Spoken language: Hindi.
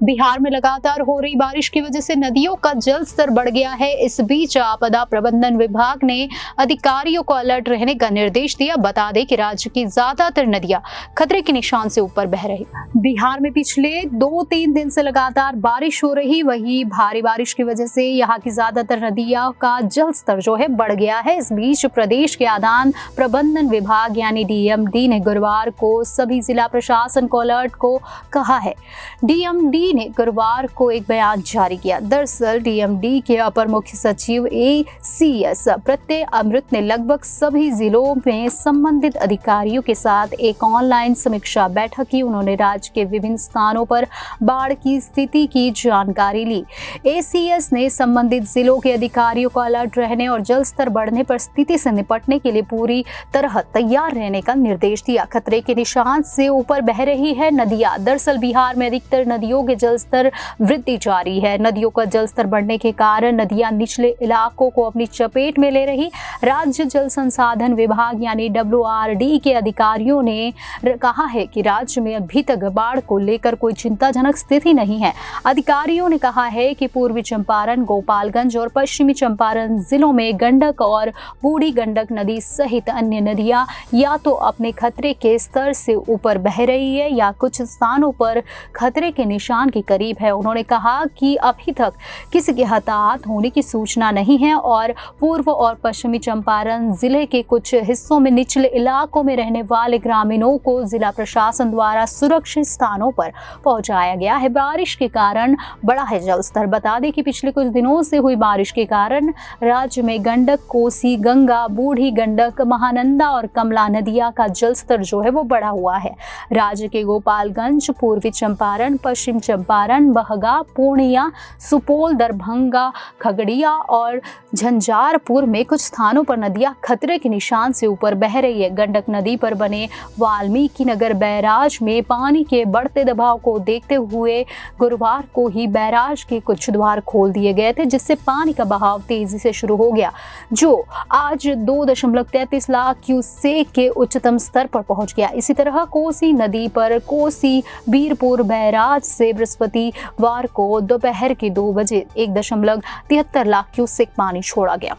बिहार में लगातार हो रही बारिश की वजह से नदियों का जल स्तर बढ़ गया है। इस बीच आपदा प्रबंधन विभाग ने अधिकारियों को अलर्ट रहने का निर्देश दिया। बता दें कि राज्य की ज्यादातर नदियां खतरे के निशान से ऊपर बह रही। बिहार में पिछले 2-3 दिन से लगातार बारिश हो रही, वही भारी बारिश की वजह से यहाँ की ज्यादातर नदियों का जल स्तर जो है बढ़ गया है। इस बीच प्रदेश के आपदा प्रबंधन विभाग यानी डीएमडी ने गुरुवार को सभी जिला प्रशासन को अलर्ट को कहा है। डीएमडी ने गुरुवार को एक बयान जारी किया। दरअसल डीएमडी के अपर मुख्य सचिव एसीएस प्रत्यय अमृत ने लगभग सभी जिलों में संबंधित अधिकारियों के साथ एक ऑनलाइन समीक्षा बैठक की। उन्होंने राज्य के विभिन्न स्थानों पर बाढ़ की स्थिति की जानकारी ली। एसीएस ने संबंधित जिलों के अधिकारियों को अलर्ट रहने और जल स्तर बढ़ने पर स्थिति से निपटने के लिए पूरी तरह तैयार रहने का निर्देश दिया। खतरे के निशान से ऊपर बह रही है नदियां। दरअसल बिहार में अधिकतर नदियों के जल स्तर वृद्धि जारी है। नदियों का जल स्तर बढ़ने के कारण नदियां निचले इलाकों को अपनी चपेट में ले रही। राज्य जल संसाधन विभाग यानी WRD के अधिकारियों ने कहा है कि राज्य में अभी तक बाढ़ को लेकर कोई चिंताजनक स्थिति नहीं है। अधिकारियों ने कहा है कि पूर्वी चंपारण, गोपालगंज और पश्चिमी चंपारण जिलों में गंडक और बूढ़ी गंडक नदी सहित अन्य नदियां या तो अपने खतरे के स्तर से ऊपर बह रही है या कुछ स्थानों पर खतरे के निशान के करीब है। उन्होंने कहा कि अभी तक किसी के हताहत होने की सूचना नहीं है और पूर्व और पश्चिमी चंपारण जिले के कुछ हिस्सों में निचले इलाकों में रहने वाले ग्रामीणों को जिला प्रशासन द्वारा सुरक्षित स्थानों पर पहुंचाया गया है। बारिश के कारण बढ़ा है जल स्तर। बता दें कि पिछले कुछ दिनों से हुई बारिश के कारण राज्य में गंडक, कोसी, गंगा, बूढ़ी गंडक, महानंदा और कमला नदियां का जल स्तर जो है वो बढ़ा हुआ है। राज्य के गोपालगंज, पूर्वी चंपारण, पश्चिम चंपारण, बहगा, पूर्णिया, सुपौल, दरभंगा, खगड़िया और झंझारपुर में कुछ स्थानों पर नदियां खतरे के निशान से ऊपर बह रही है। गंडक नदी पर बने वाल्मीकि नगर बैराज में पानी के बढ़ते दबाव को देखते हुए गुरुवार को ही बैराज के कुछ द्वार खोल दिए गए थे, जिससे पानी का बहाव तेजी से शुरू हो गया, जो आज 2.33 लाख क्यूसेक के उच्चतम स्तर पर पहुंच गया। इसी तरह कोसी नदी पर कोसी बीरपुर बैराज से बृहस्पतिवार को दोपहर के 2 बजे 1.73 लाख क्यूसेक पानी छोड़ा गया।